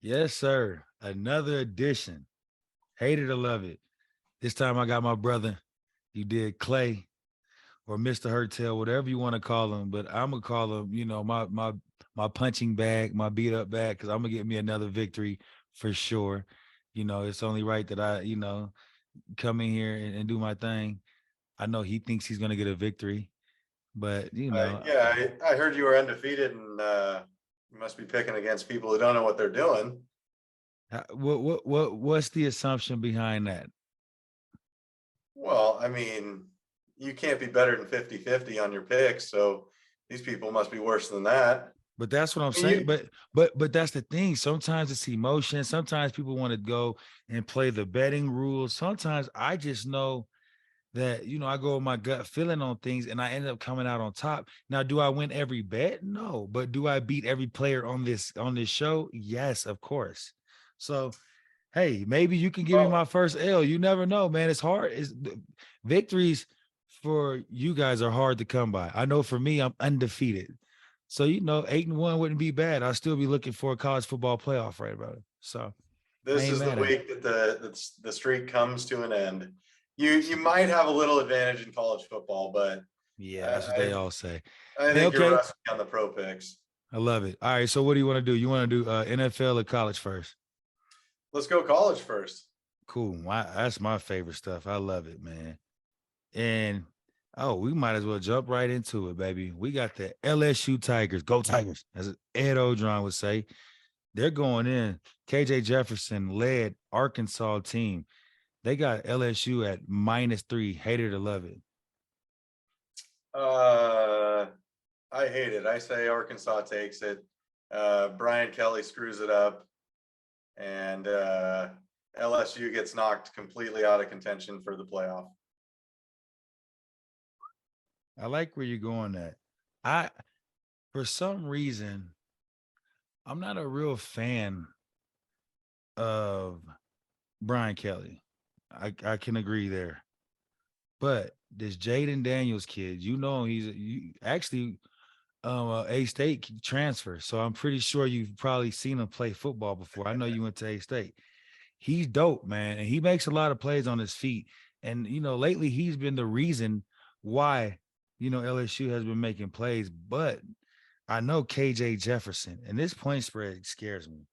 Yes, sir. Another edition. Hate it or love it. This time I got my brother. You did Clay or Mr. Hurtel, whatever you want to call him, but I'm gonna call him, my punching bag, my beat up bag, because I'm gonna get me another victory for sure. It's only right that I, come in here and do my thing. I know he thinks he's gonna get a victory, but I heard you were undefeated, and you must be picking against people who don't know what they're doing. what's the assumption behind that? Well, I mean, you can't be better than 50-50 on your picks, so these people must be worse than that. But that's what I'm I mean, saying. But that's the thing. Sometimes it's emotion. Sometimes people want to go and play the betting rules. Sometimes I just know that I go with my gut feeling on things and I end up coming out on top. Now, do I win every bet? No. But do I beat every player on this show? Yes, of course. So hey, maybe you can give me my well, first L. You never know, man. It's hard. Victories for you guys are hard to come by. I know for me, I'm undefeated. So 8-1 wouldn't be bad. I'll still be looking for a college football playoff, right, brother? So I this ain't is the mad at it. week that the streak comes to an end. You might have a little advantage in college football, but Yeah, that's what they I all say. I Hey, think you're okay. rusty on the pro picks. I love it. All right. So what do you want to do? You want to do NFL or college first? Let's go college first. Cool. That's my favorite stuff. I love it, man. And we might as well jump right into it, baby. We got the LSU Tigers. Go Tigers, as Ed Odron would say. They're going in. KJ Jefferson led Arkansas team. They got LSU at -3. Hate it or love it. Uh, I hate it. I say Arkansas takes it. Brian Kelly screws it up, and LSU gets knocked completely out of contention for the playoff. I like where you're going at. I For some reason, I'm not a real fan of Brian Kelly. I can agree there. But this Jaden Daniels kid, he's actually A State transfer. So I'm pretty sure you've probably seen him play football before. I know you went to A State. He's dope, man, and he makes a lot of plays on his feet. And lately he's been the reason why LSU has been making plays. But I know KJ Jefferson, and this point spread scares me.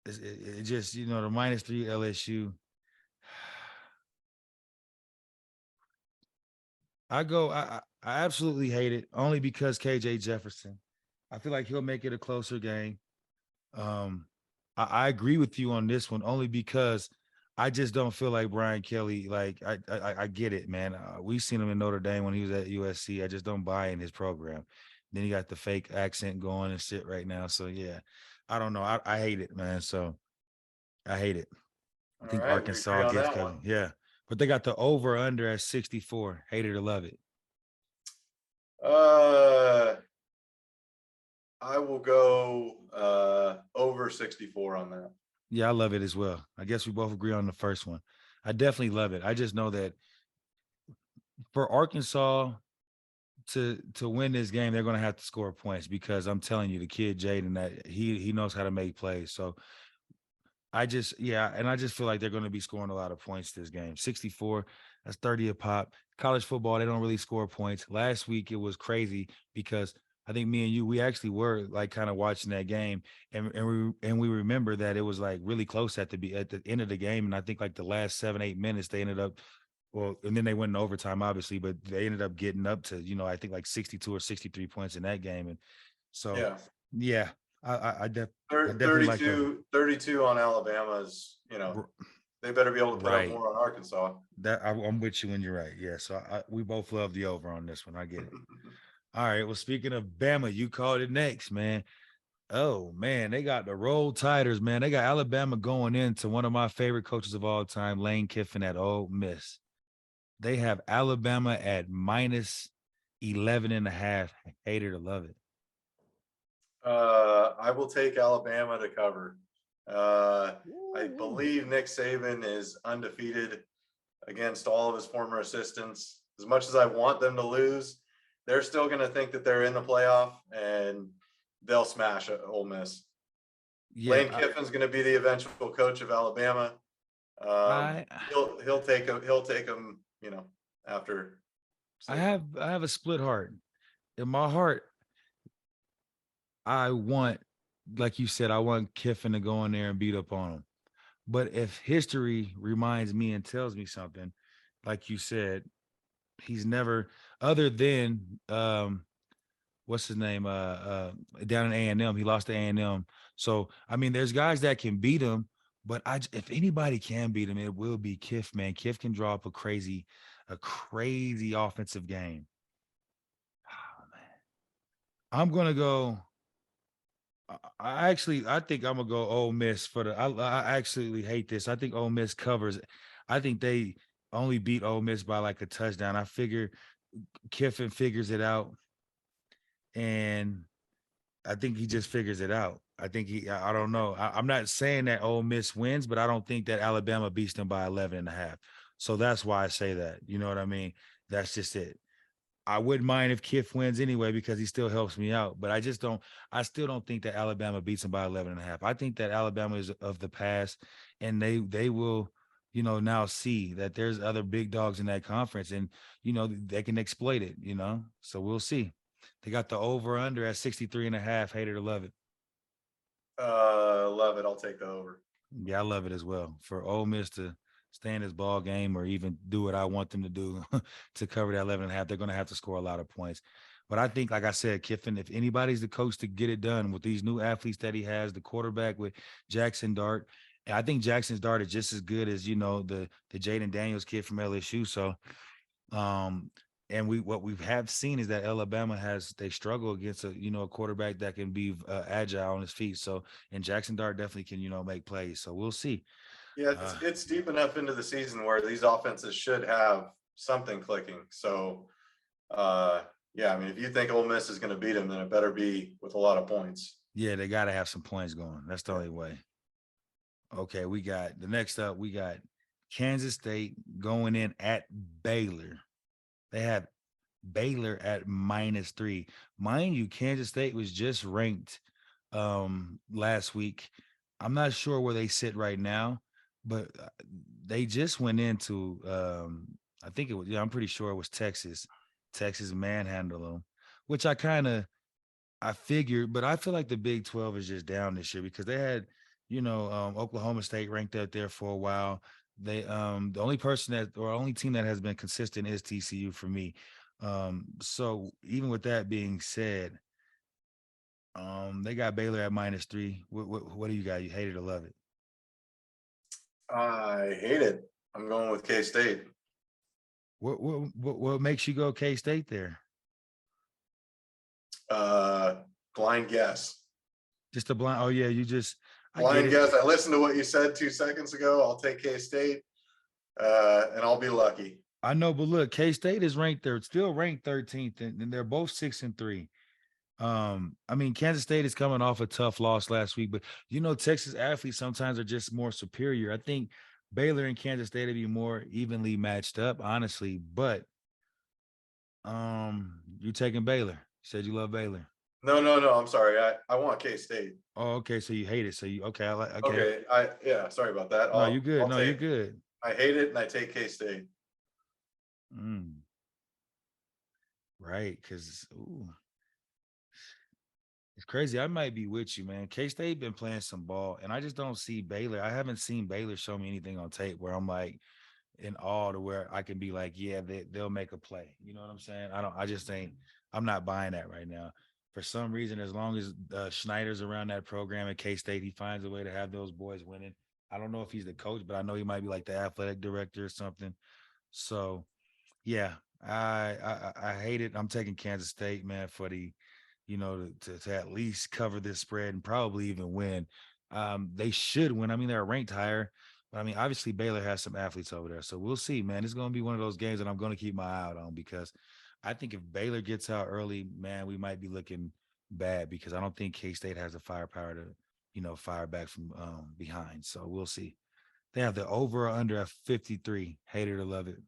It just the -3 LSU. I absolutely hate it only because KJ Jefferson. I feel like he'll make it a closer game. Um, I agree with you on this one only because I just don't feel like Brian Kelly. Like I get it, man. We've seen him in Notre Dame when he was at USC. I just don't buy in his program. Then he got the fake accent going and shit right now. So yeah, I don't know. I hate it, man. So I hate it. I All think right, we agree Arkansas on gets that one. covered. Yeah, but they got the over under at 64. Hate it or love it. Uh, I will go over 64 on that. Yeah, I love it as well. I guess we both agree on the first one. I definitely love it. I just know that for Arkansas to win this game, they're going to have to score points because I'm telling you, the kid Jaden that he knows how to make plays. So I just feel like they're going to be scoring a lot of points this game. 64, that's 30 a pop. College football, they don't really score points. Last week it was crazy because I think me and you, we actually were like kind of watching that game, and we remember that it was like really close at the end of the game, and I think like the last 7-8 minutes they ended up, well, and then they went in overtime obviously, but they ended up getting up to I think like 62 or 63 points in that game, and so Yeah, yeah, I definitely like the 32 on Alabama's. They better be able to put up right. more on Arkansas. I'm with you when you're right. Yeah, so we both love the over on this one. I get it. All right. Well, speaking of Bama, you called it next, man. Oh man, they got the Roll Tiders, man. They got Alabama going into one of my favorite coaches of all time, Lane Kiffin at Ole Miss. They have Alabama at -11.5. Hate it or love it. I will take Alabama to cover. I Ooh. believe Nick Saban is undefeated against all of his former assistants. As much as I want them to lose, they're still going to think that they're in the playoff, and they'll smash Ole Miss. Yeah, Lane Kiffin's going to be the eventual coach of Alabama. I He'll take him. He'll take him. After I Saban. have a split heart. In my heart, I want, like you said, I want Kiffin to go in there and beat up on him. But if history reminds me and tells me something, like you said, he's never, other than what's his name, down in A&M, he lost to A&M. So I mean, there's guys that can beat him, but if anybody can beat him, it will be Kiff, man. Kiff can draw up a crazy offensive game. Oh, man. I'm gonna go. I think I'm gonna go Ole Miss for the. I actually hate this. I think Ole Miss covers. I think they only beat Ole Miss by like a touchdown. I figure Kiffin figures it out, and I think he just figures it out. I think I don't know. I'm not saying that Ole Miss wins, but I don't think that Alabama beats them by 11 and a half. So that's why I say that. You know what I mean? That's just it. I wouldn't mind if Kiff wins anyway because he still helps me out. But I still don't think that Alabama beats him by 11 and a half. I think that Alabama is of the past and they will, now see that there's other big dogs in that conference and, they can exploit it, So we'll see. They got the over under at 63 and a half. Hate it or love it. Love it. I'll take the over. Yeah, I love it as well. For Ole Miss to stay in this ball game or even do what I want them to do to cover that 11 and a half, they're going to have to score a lot of points. But I think, like I said, Kiffin, if anybody's the coach to get it done with these new athletes that he has, the quarterback with Jackson Dart, I think Jackson's Dart is just as good as, the Jaden Daniels kid from LSU. So um, and what we have seen is that Alabama they struggle against a quarterback that can be agile on his feet. So and Jackson Dart definitely can make plays. So we'll see. Yeah, Uh, it's deep enough into the season where these offenses should have something clicking. So, yeah, I mean, if you think Ole Miss is going to beat them, then it better be with a lot of points. yeah, they got to have some points going. That's the Yeah. only way. Okay, we got the next up. We got Kansas State going in at Baylor. They have Baylor at -3. Mind you, Kansas State was just ranked last week. I'm not sure where they sit right now, but they just went into I think it was, yeah, I'm pretty sure it was Texas. Texas manhandled them, which I figured, but I feel like the Big 12 is just down this year because they had, Oklahoma State ranked up there for a while. They the only person that or only team that has been consistent is TCU for me. So even with that being said, they got Baylor at -3. What do you got? You hate it or love it? I hate it. I'm going with K State. What makes you go K State there? Uh, blind guess. Just a blind. Oh yeah, I get Blind it. guess. I listened to what you said 2 seconds ago. I'll take K State, and I'll be lucky. I know, but look, K State is ranked there, still ranked 13th, and they're both 6-3. I mean, Kansas State is coming off a tough loss last week, but Texas athletes sometimes are just more superior. I think Baylor and Kansas State would be more evenly matched up, honestly. But you taking Baylor. You said you love Baylor. No, no, no. I'm sorry. I want K State. Oh, okay. So you hate it. So you okay, I like okay. Okay. Yeah. Sorry about that. No, you good. I'll No, you take. good. I hate it, and I take K State. Mm, right. Cause it's crazy. I might be with you, man. K-State been playing some ball, and I just don't see Baylor. I haven't seen Baylor show me anything on tape where I'm like in awe to where I can be like, yeah, they'll make a play. You know what I'm saying? I just ain't, I'm not buying that right now. For some reason, as long as Schneider's around that program at K-State, he finds a way to have those boys winning. I don't know if he's the coach, but I know he might be like the athletic director or something. So yeah, I hate it. I'm taking Kansas State, man, for the, to at least cover this spread and probably even win. They should win. I mean, they're ranked higher, but I mean, obviously Baylor has some athletes over there, so we'll see, man. It's going to be one of those games that I'm going to keep my eye out on because I think if Baylor gets out early, man, we might be looking bad because I don't think K State has the firepower to, fire back from behind. So we'll see. They have the over or under at 53. Hate it or love it.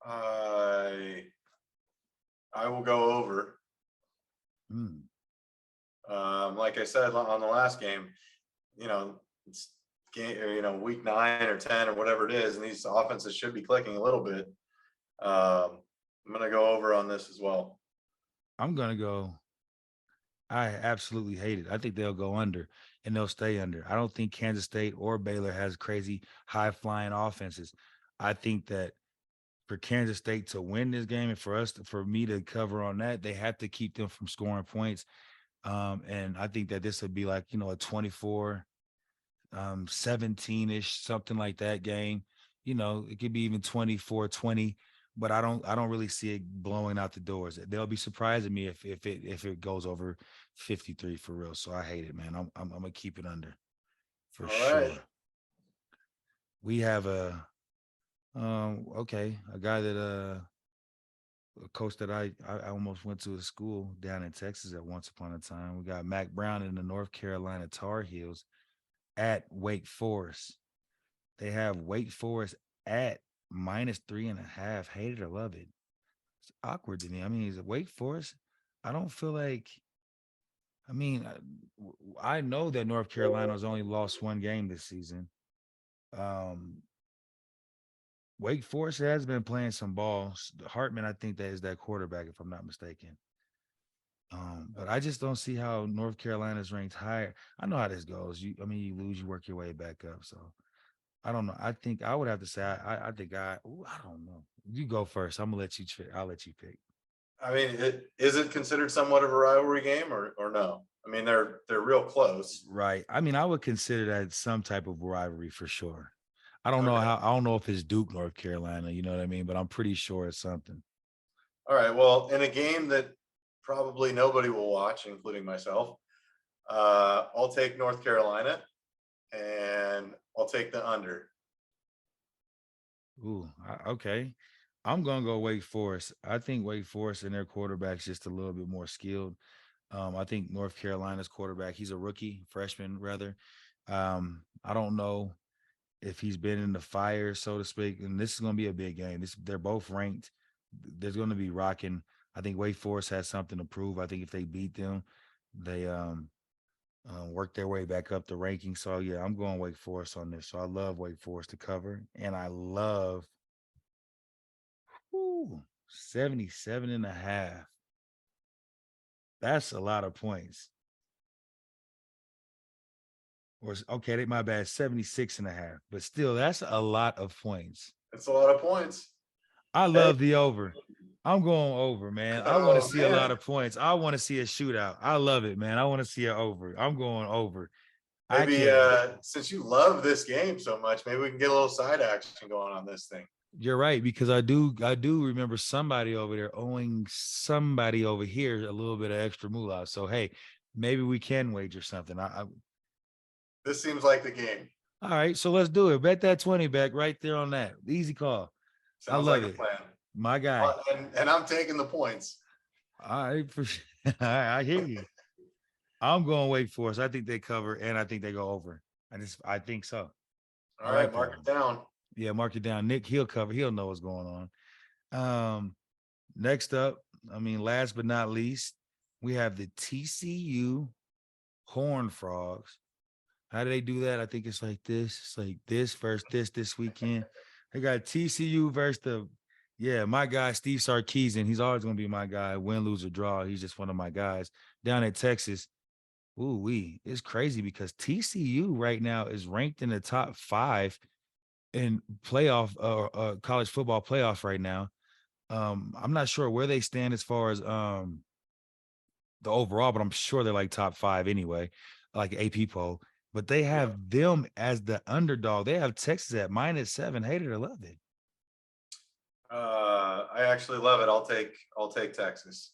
I will go over. Hmm. Like I said on the last game, it's game, week 9 or 10 or whatever it is, and these offenses should be clicking a little bit. I'm going to go over on this as well. I'm gonna go. I absolutely hate it. I think they'll go under and they'll stay under. I don't think Kansas State or Baylor has crazy high flying offenses. I think that for Kansas State to win this game and for me to cover on that, they have to keep them from scoring points. And I think that this would be like, a 24 17-ish, something like that game. It could be even 24-20, but I don't really see it blowing out the doors. They'll be surprising me if it goes over 53 for real. So I hate it, man. I'm gonna keep it under for All right. sure. We have a guy that a coach that I almost went to a school down in Texas at once upon a time. We got Mac Brown in the North Carolina Tar Heels at Wake Forest. They have Wake Forest at -3.5. Hate it or love it. It's awkward to me. I mean, is it Wake Forest? I don't feel like. I mean, I know that North Carolina's only lost one game this season. Um, Wake Forest has been playing some balls. Hartman, I think that is that quarterback, if I'm not mistaken. But I just don't see how North Carolina's ranked higher. I know how this goes. You lose, you work your way back up. So I don't know. I think I would have to say I think I don't know. You go first. I'm gonna let you. I'll let you pick. I mean, is it considered somewhat of a rivalry game or no? I mean, they're real close. Right. I mean, I would consider that some type of rivalry for sure. I don't know Okay. how. I don't know if it's Duke, North Carolina. You know what I mean? But I'm pretty sure it's something. All right. Well, in a game that probably nobody will watch, including myself, I'll take North Carolina and I'll take the under. Ooh. Okay. I'm gonna go Wake Forest. I think Wake Forest and their quarterback's just a little bit more skilled. I think North Carolina's quarterback, he's a rookie, freshman rather. I don't know if he's been in the fire, so to speak. And this is going to be a big game. They're both ranked. There's going to be rocking. I think Wake Forest has something to prove. I think if they beat them, they work their way back up the ranking. So yeah, I'm going Wake Forest on this. So I love Wake Forest to cover, and I love 77.5. That's a lot of points. Or okay, my bad, 76.5. But still, that's a lot of points. It's a lot of points. I Hey, love the over. I'm going over, man. I want to oh see a lot man, of points. I want to see a shootout. I love it, man. I want to see it over. I'm going over. I maybe can't. since you love this game so much, maybe we can get a little side action going on this thing. You're right because I do remember somebody over there owing somebody over here a little bit of extra moolah. So hey, maybe we can wager something. This seems like the game. All right, so let's do it. Bet that 20 back right there on that. Easy call. I Sounds like love a it. plan. My guy. And I'm taking the points. All right, for sure. I hear you. I'm going Wake Forest. I think they cover and I think they go over. I think so. I All right, like that mark one. it down. Yeah, mark it down. Nick, he'll cover. He'll know what's going on. Next up, last but not least, we have the TCU Horned Frogs. How do they do that? I think it's like this. It's like this versus this weekend. They got TCU versus my guy, Steve Sarkisian. He's always going to be my guy. Win, lose, or draw. He's just one of my guys down at Texas. It's crazy because TCU right now is ranked in the top 5 in playoff college football playoff right now. I'm not sure where they stand as far as the overall, but I'm sure they're like top 5 anyway, like AP poll. But they Yeah. have them as the underdog. They have Texas at -7. Hate it or love it. I actually love it. I'll take Texas.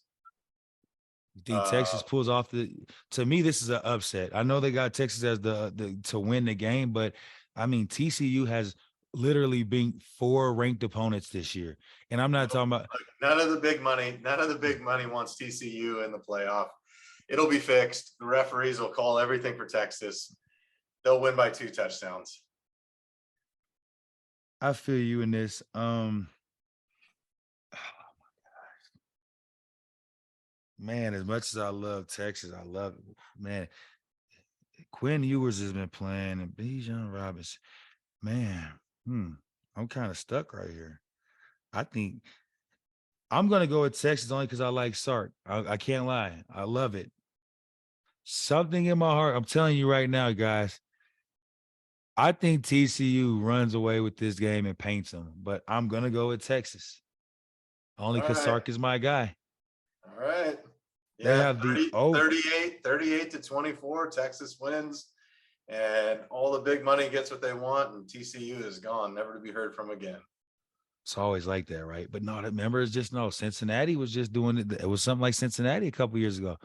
You think Uh, Texas pulls off the? To me, this is an upset. I know they got Texas as the to win the game, but TCU has literally beat 4 ranked opponents this year, and I'm not talking about. none of the big money. None of the big money wants TCU in the playoff. It'll be fixed. The referees will call everything for Texas. They'll win by 2 touchdowns. I feel you in this. Man, as much as I love Texas, I love it. Man, Quinn Ewers has been playing and Bijan Robinson. Man, I'm kind of stuck right here. I think I'm gonna go with Texas only because I like Sark. I can't lie. I love it. Something in my heart. I'm telling you right now, guys. I think TCU runs away with this game and paints them, but I'm gonna go with Texas only All because right. Sark is my guy. All right. They Yeah, have the 30, oh 38 to 24. Texas wins, and all the big money gets what they want, and TCU is gone, never to be heard from again. it's always like that, right? But no, remember, it's just no. Cincinnati was just doing it. It was something like Cincinnati a couple years ago,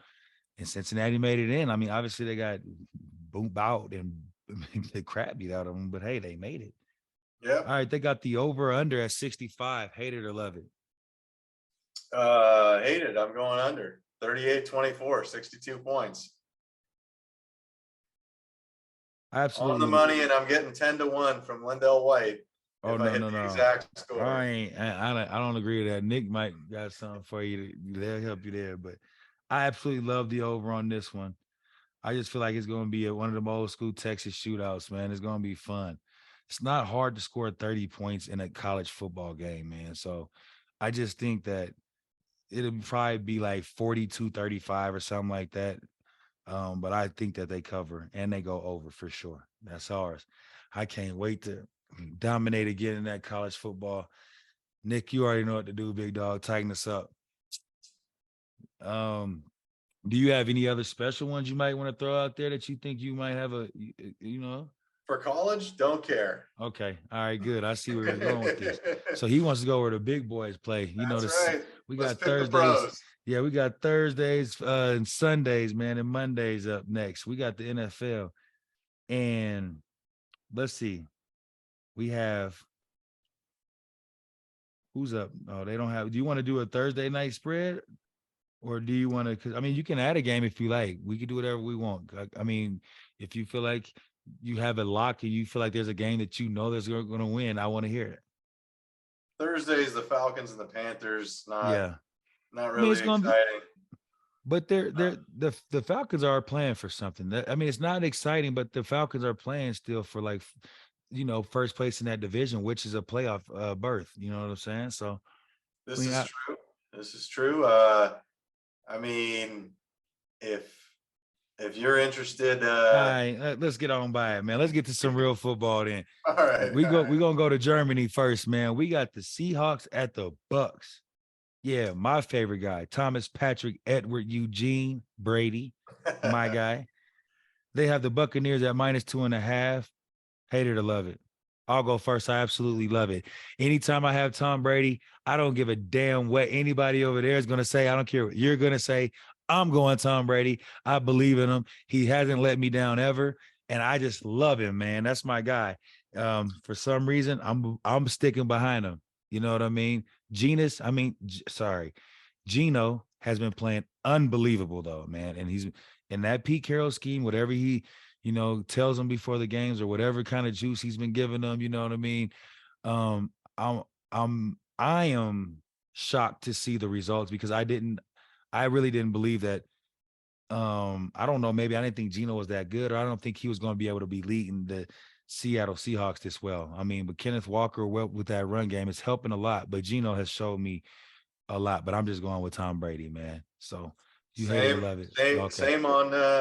and Cincinnati made it in. I mean, obviously they got boomed out and the crap beat out of them, but hey, they made it. All Yep. right, they got the over under at 65. Hate it or love it. Hate it. I'm going under 38-24, 62 points. I On the absolutely. money, and I'm getting 10 to 1 from LenDale White Oh if I no, hit no, the no. exact score. I ain't. I don't agree with that. Nick might got something for you. They'll help you there, but I absolutely love the over on this one. I just feel like it's going to be one of the old school Texas shootouts, man. It's going to be fun. It's not hard to score 30 points in a college football game, man. So I just think that it'll probably be like 42-35 or something like that. But I think that they cover and they go over for sure. That's ours. I can't wait to dominate again in that college football. Nick, you already know what to do, big dog. Tighten us up. Um, do you have any other special ones you might want to throw out there that you think you might have you know? For college, don't care. Okay. All right, good. I see where you're going with this. So he wants to go where the big boys play. You know, That's this right. we Let's got pick the Thursdays. pros. Yeah, we got Thursdays and Sundays, man, and Mondays up next. We got the NFL. And let's see. We have who's up? Oh, they don't have. Do you want to do a Thursday night spread? Or do you want to? Because I mean, you can add a game if you like. We can do whatever we want. I mean, if you feel like you have it locked and you feel like there's a game that you know that's going to win, I want to hear it. Thursdays, the Falcons and the Panthers. Not Yeah, not I mean it's really going to be, exciting. but they're the Falcons are playing for something. I mean, it's not exciting, but the Falcons are playing still for like, first place in that division, which is a playoff berth. You know what I'm saying? So I This mean, is true. This is true. I mean, if if you're interested, all right, let's get on by it, man. Let's get to some real football then. all right, all right. We're gonna go to Germany first, man. We got the Seahawks at the Bucks. Yeah, my favorite guy, Thomas Patrick Edward Eugene Brady, my guy. They have the Buccaneers at -2.5. Hate it or love it. I'll go first. I absolutely love it. Anytime I have Tom Brady, I don't give a damn what anybody over there is going to say. I don't care what you're going to say. I'm going Tom Brady. I believe in him. He hasn't let me down ever, and I just love him, man. That's my guy. For some reason, I'm sticking behind him. You know what I mean? Sorry, Gino has been playing unbelievable though, man, and he's in that Pete Carroll scheme. Whatever he tells them before the games or whatever kind of juice he's been giving them, you know what I mean? Um, I'm I am shocked to see the results because I really didn't believe that. I don't know, maybe I didn't think Gino was that good, or I don't think he was going to be able to be leading the Seattle Seahawks this well. I mean, but Kenneth Walker with that run game is helping a lot, but Gino has showed me a lot, but I'm just going with Tom Brady, man. So you hate it or Same, love it. same, Okay.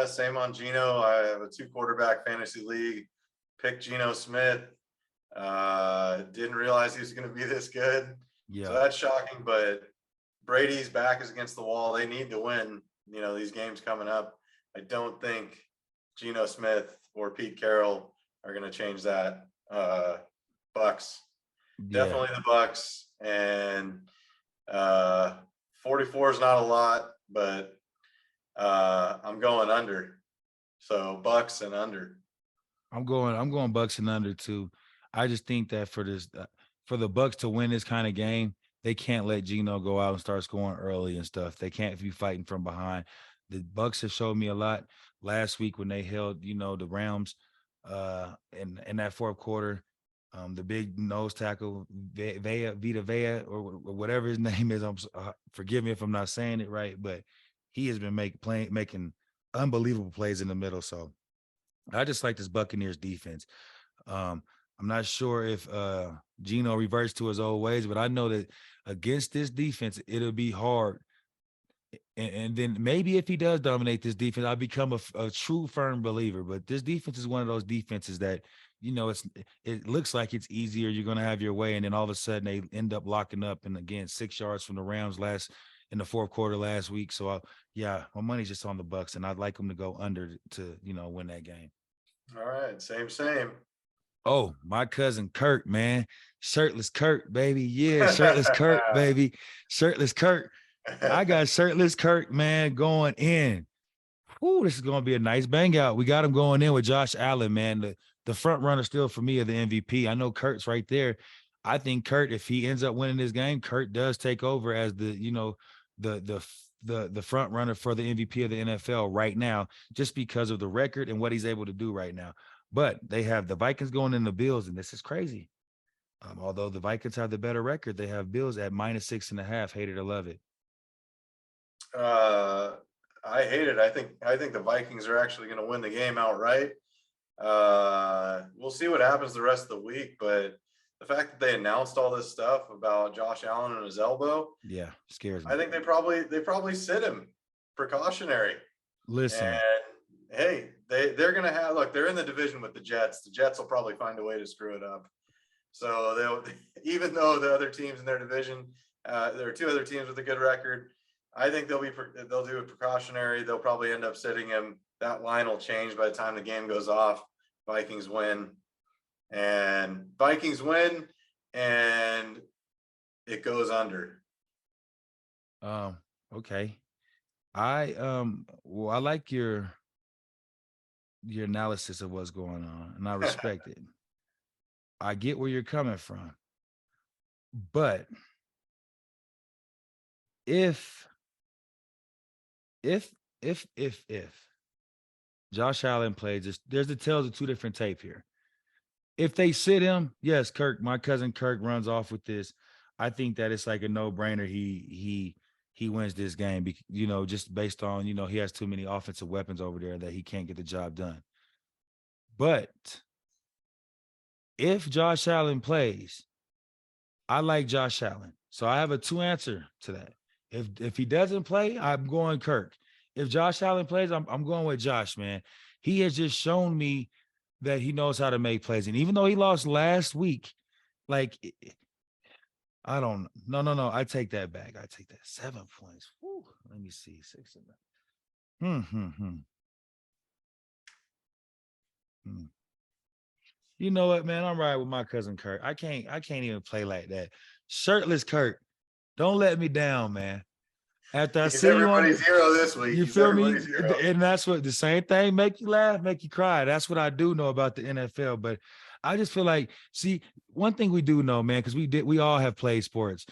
same on Gino. I have a 2 quarterback fantasy league. Picked Geno Smith. Didn't realize he was going to be this good. So Yeah. that's shocking. But Brady's back is against the wall. They need to win. These games coming up. I don't think Geno Smith or Pete Carroll are going to change that. Bucks, Yeah. definitely the Bucks, and 44 is not a lot, but I'm going under. So Bucks and under. I'm going Bucks and under too. I just think that for the Bucks to win this kind of game, they can't let Gino go out and start scoring early and stuff. They can't be fighting from behind. The Bucks have showed me a lot last week when they held, the Rams in that fourth quarter. The big nose tackle, Vita Vea, or whatever his name is. Forgive me if I'm not saying it right, but he has been making unbelievable plays in the middle. So I just like this Buccaneers defense. Um, I'm not sure if Gino reverts to his old ways, but I know that against this defense, it'll be hard. And then maybe if he does dominate this defense, I'll become a true firm believer. But this defense is one of those defenses that, it looks like it's easier. You're going to have your way. And then all of a sudden they end up locking up. And again, 6 yards from the Rams in the fourth quarter last week. So yeah, my money's just on the Bucks, and I'd like them to go under to, win that game. All right. Same. Oh, my cousin Kurt, man. Shirtless Kurt, baby. Yeah, shirtless Kurt, baby. Shirtless Kurt. I got shirtless Kurt, man, going in. Ooh, this is going to be a nice bang out. We got him going in with Josh Allen, man. The front runner still for me of the MVP. I know Kurt's right there. I think Kurt, if he ends up winning this game, Kurt does take over as the front runner for the MVP of the NFL right now, just because of the record and what he's able to do right now. But they have the Vikings going in the Bills, and this is crazy. Although the Vikings have the better record, they have Bills at -6.5. Hate it or love it. I hate it. I think the Vikings are actually going to win the game outright. We'll see what happens the rest of the week, but the fact that they announced all this stuff about Josh Allen and his elbow, yeah, scares me. I think they probably sit him precautionary. Listen, and hey, they're going to have, look, they're in the division with the Jets. The Jets will probably find a way to screw it up. So they'll, even though the other teams in their division, there are 2 other teams with a good record, I think they'll do it precautionary. They'll probably end up sitting him. That line will change by the time the game goes off. Vikings win, and it goes under. Okay. I like your analysis of what's going on, and I respect it. I get where you're coming from. But if Josh Allen plays, there's the tales of 2 different tape here. If they sit him, yes, my cousin Kirk runs off with this. I think that it's like a no-brainer. He wins this game, just based on, he has too many offensive weapons over there that he can't get the job done. But if Josh Allen plays, I like Josh Allen. So I have a 2 answer to that. If he doesn't play, I'm going Kirk. If Josh Allen plays, I'm going with Josh, man. He has just shown me that he knows how to make plays. And even though he lost last week, like, I don't no. I take that back. I take that 7 points. Whew. Let me see. 6 and 9. You know what, man? I'm right with my cousin Kurt. I can't even play like that. Shirtless Kurt. Don't let me down, man. After I see you on hero this week. You feel me? And that's what the same thing make you laugh, make you cry. That's what I do know about the NFL. But I just feel like, see, one thing we do know, man, because we all have played sports.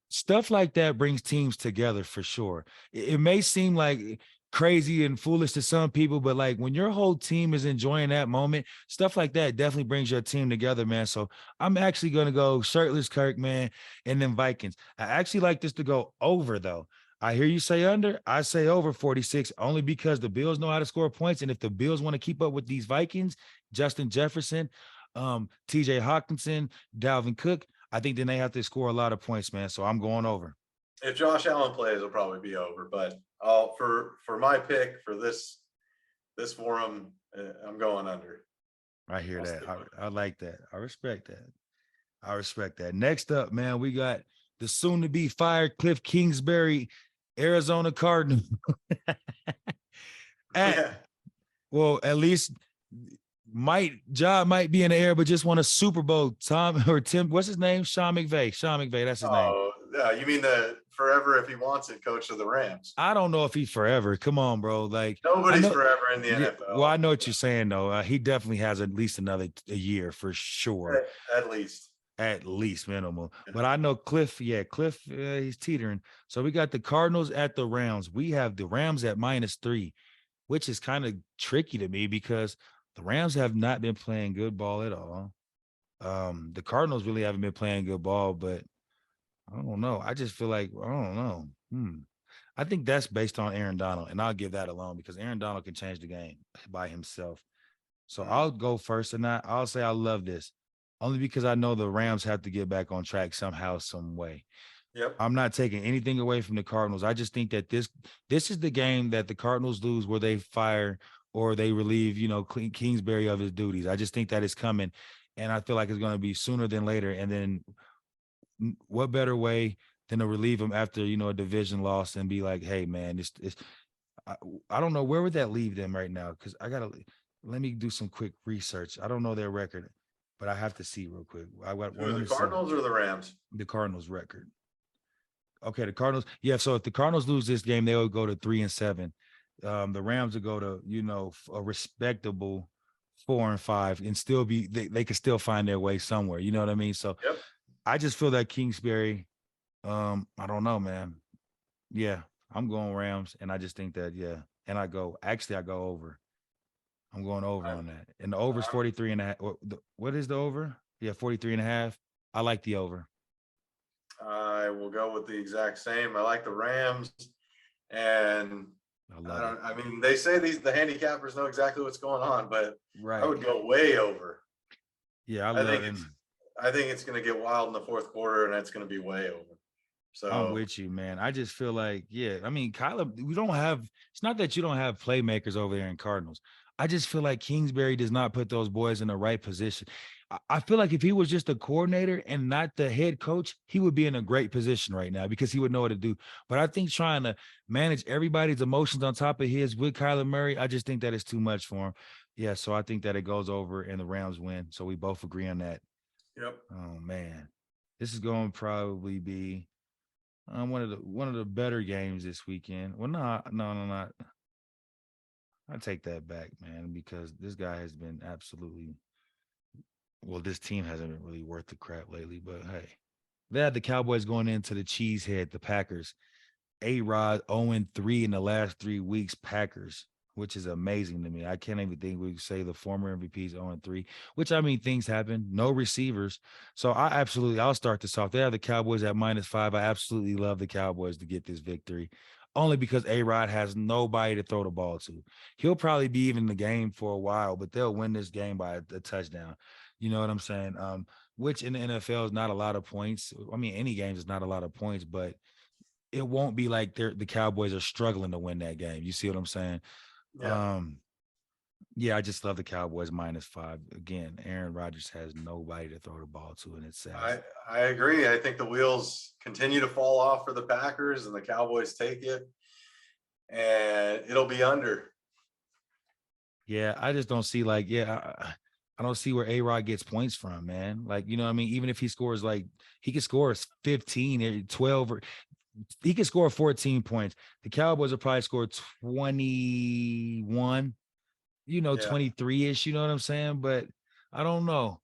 Stuff like that brings teams together for sure. It may seem like crazy and foolish to some people, but like when your whole team is enjoying that moment, stuff like that definitely brings your team together, man. So I'm actually going to go shirtless Kirk, man, and then Vikings. I actually like this to go over, though. I hear you say under. I say over 46, only because the Bills know how to score points. And if the Bills want to keep up with these Vikings, Justin Jefferson, TJ Hawkinson, Dalvin Cook, I think then they have to score a lot of points, man. So I'm going over. If Josh Allen plays, it'll probably be over. But for my pick for this forum, I'm going under. I hear that. I like that. I respect that. Next up, man, we got the soon-to-be fired Cliff Kingsbury, Arizona Cardinal. Well, at least job might be in the air, but just won a Super Bowl. Tim, what's his name? Sean McVay, that's his name. Oh, yeah, you mean the forever if he wants it coach of the Rams? I don't know if he's forever. Come on, bro. Like, nobody's forever in the NFL. Well, I know what you're saying, though. He definitely has at least another year for sure. At least minimal. But I know Cliff, he's teetering. So we got the Cardinals at the Rams. We have the Rams at -3, which is kind of tricky to me because the Rams have not been playing good ball at all. The Cardinals really haven't been playing good ball, but I don't know. I just feel like, I don't know. I think that's based on Aaron Donald, and I'll give that alone because Aaron Donald can change the game by himself. So Mm, I'll go first, and I'll say I love this only because I know the Rams have to get back on track somehow, some way. yep. I'm not taking anything away from the Cardinals. I just think that this is the game that the Cardinals lose where they fire or they relieve, Kingsbury of his duties. I just think that is coming, and I feel like it's going to be sooner than later. And then, what better way than to relieve him after a division loss and be like, hey man, this I, I don't know where would that leave them right now because I gotta let me do some quick research. I don't know their record, but I have to see real quick. I Who are want the to see Cardinals or the Rams? the Cardinals record. Okay, the Cardinals. Yeah, so if the Cardinals lose this game, they will go to 3-7. The Rams will go to a respectable 4-5 and still be they could still find their way somewhere. You know what I mean? So Yep. I just feel that Kingsbury. I don't know, man. Yeah, I'm going Rams, and I just think that and I go over. I'm going over I'm, on that, and the over is I'm 43 and a half. What is the over? Yeah, 43 and a half. I like the over. I will go with the exact same. I like the Rams, and I I love it. don't. I mean, they say the handicappers know exactly what's going on, but I Right. would go way over. Yeah, I I love think it. it's I think it's going to get wild in the fourth quarter, and it's going to be way over. I'm So with you, man. I just feel like, I mean, Kyler, we don't have, it's not that you don't have playmakers over there in Cardinals. I just feel like Kingsbury does not put those boys in the right position. I feel like if he was just a coordinator and not the head coach, he would be in a great position right now because he would know what to do. But I think trying to manage everybody's emotions on top of his with Kyler Murray, I just think that is too much for him. Yeah, so I think that it goes over and the Rams win. So we both agree on that. yep. Oh man, this is going to probably be one of the better games this weekend. Well, no, not. I take that back, man, because this guy has been absolutely well. This team hasn't been really worth the crap lately. But hey, they had the Cowboys going into the cheesehead, the Packers. A-Rod 0-3 in the last 3 weeks, Packers, which is amazing to me. I can't even think we could say the former MVPs 0-3, which I mean, things happen. No receivers. So I'll start this off. They have the Cowboys at -5. I absolutely love the Cowboys to get this victory. Only because A-Rod has nobody to throw the ball to. He'll probably be even in the game for a while, but they'll win this game by a touchdown. You know what I'm saying? Which in the NFL is not a lot of points. I mean, any games is not a lot of points, but it won't be like the Cowboys are struggling to win that game. You see what I'm saying? Yeah. Yeah, I just love the Cowboys -5. Again, Aaron Rodgers has nobody to throw the ball to, and it's sad. I agree. I think the wheels continue to fall off for the Packers, and the Cowboys take it, and it'll be under. Yeah, I just don't see I don't see where A-Rod gets points from, man. Like, you know what I mean? Even if he scores he could score 15 or 12 or he could score 14 points. The Cowboys will probably score 21, Yeah. 23-ish, you know what I'm saying? But I don't know.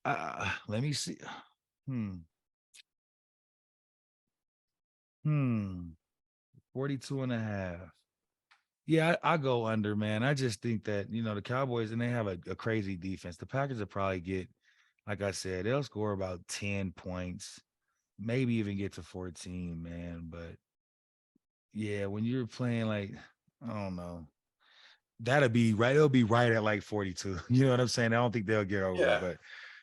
Let me see. Hmm. Hmm. 42 and a half. Yeah, I go under, man. I just think that, the Cowboys, and they have a crazy defense. The Packers will probably get, like I said, they'll score about 10 points, maybe even get to 14, man. But yeah, when you're playing I don't know. That'll be right. It'll be right at like 42. You know what I'm saying? I don't think they'll get over, Yeah. but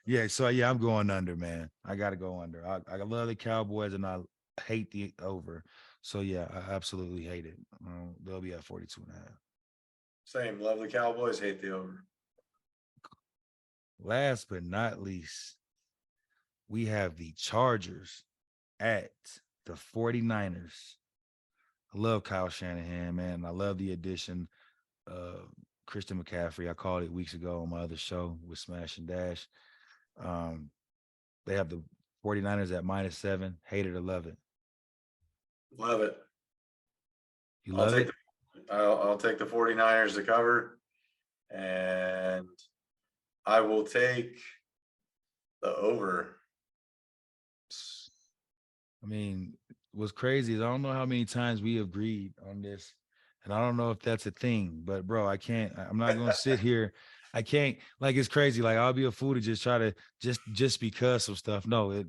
yeah. So yeah, I'm going under, man. I got to go under. I love the Cowboys and I hate the over. So yeah, I absolutely hate it. They'll be at 42 and a half. Same. Love the Cowboys. Hate the over. Last but not least, we have the Chargers at the 49ers. I love Kyle Shanahan, man. I love the addition of Christian McCaffrey. I called it weeks ago on my other show with Smash and Dash. Um, they have the 49ers at -7. Hate it or love it. Love it. You I'll love take it? the I'll take the 49ers to cover, and I will take the over. I mean, what's crazy is I don't know how many times we agreed on this, and I don't know if that's a thing, but bro, I can't. I'm not gonna sit here. I can't. Like it's crazy. Like I'll be a fool to just try to just because of stuff. No,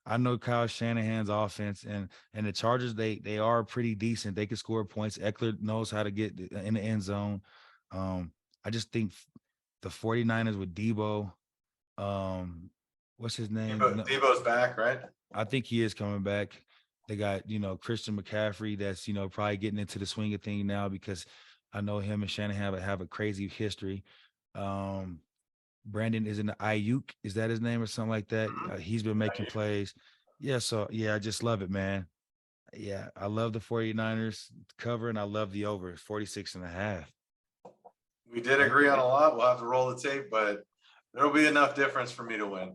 I know Kyle Shanahan's offense and the Chargers, they are pretty decent. They can score points. Eckler knows how to get in the end zone. Um, I just think the 49ers with Debo, what's his name? Debo's back, right? I think he is coming back. They got, Christian McCaffrey that's, probably getting into the swing of thing now because I know him and Shanahan have a crazy history. Um, Brandon is in the Ayuk. Is that his name or something like that? He's been making plays. Yeah. So, yeah, I just love it, man. Yeah. I love the 49ers cover and I love the over 46.5. We did agree on a lot. We'll have to roll the tape, but there'll be enough difference for me to win.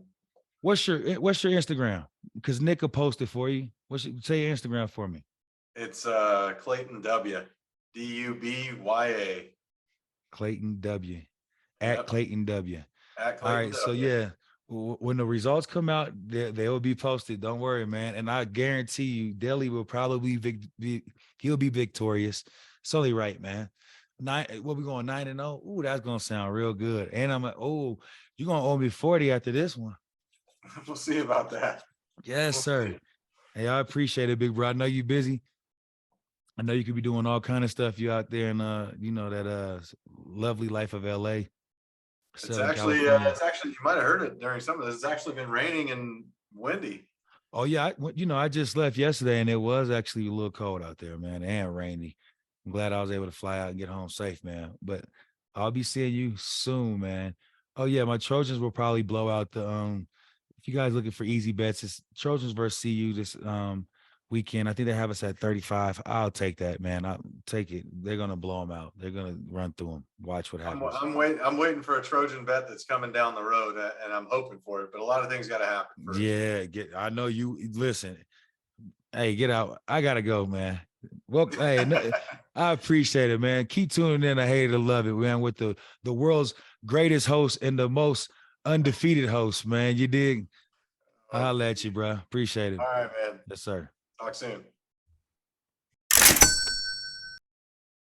What's your Instagram? Because Nick will post it for you. Say your Instagram for me. It's Clayton W. Dubya. Clayton W. At Yep. Clayton W. At All Clayton right. So W. yeah, when the results come out, they will be posted. Don't worry, man. And I guarantee you, Delhi will probably he'll be victorious. It's only right, man. What we going 9-0? Ooh, that's gonna sound real good. And I'm like, oh, you're gonna owe me 40 after this one. We'll see about that. Yes, We'll sir. see. Hey, I appreciate it, big bro. I know you busy. I know you could be doing all kind of stuff. You out there in that lovely life of LA. It's Southern actually California. you might have heard it during some of this. It's actually been raining and windy. Oh yeah, I just left yesterday and it was actually a little cold out there, man, and rainy. I'm glad I was able to fly out and get home safe, man. But I'll be seeing you soon, man. Oh yeah, my Trojans will probably blow out the if you guys looking for easy bets, it's Trojans versus CU this weekend. I think they have us at 35. I'll take that, man. I'll take it. They're gonna blow them out. They're gonna run through them. Watch what happens. I'm waiting for a Trojan bet that's coming down the road, and I'm hoping for it. But a lot of things got to happen first. Yeah, I know you. Listen, hey, get out. I gotta go, man. Well, hey, I appreciate it, man. Keep tuning in. I hate to love it, man. With the world's greatest host and the most undefeated host, man. You dig? I'll let you, bro. Appreciate it. All right, man. Yes, sir. Talk soon.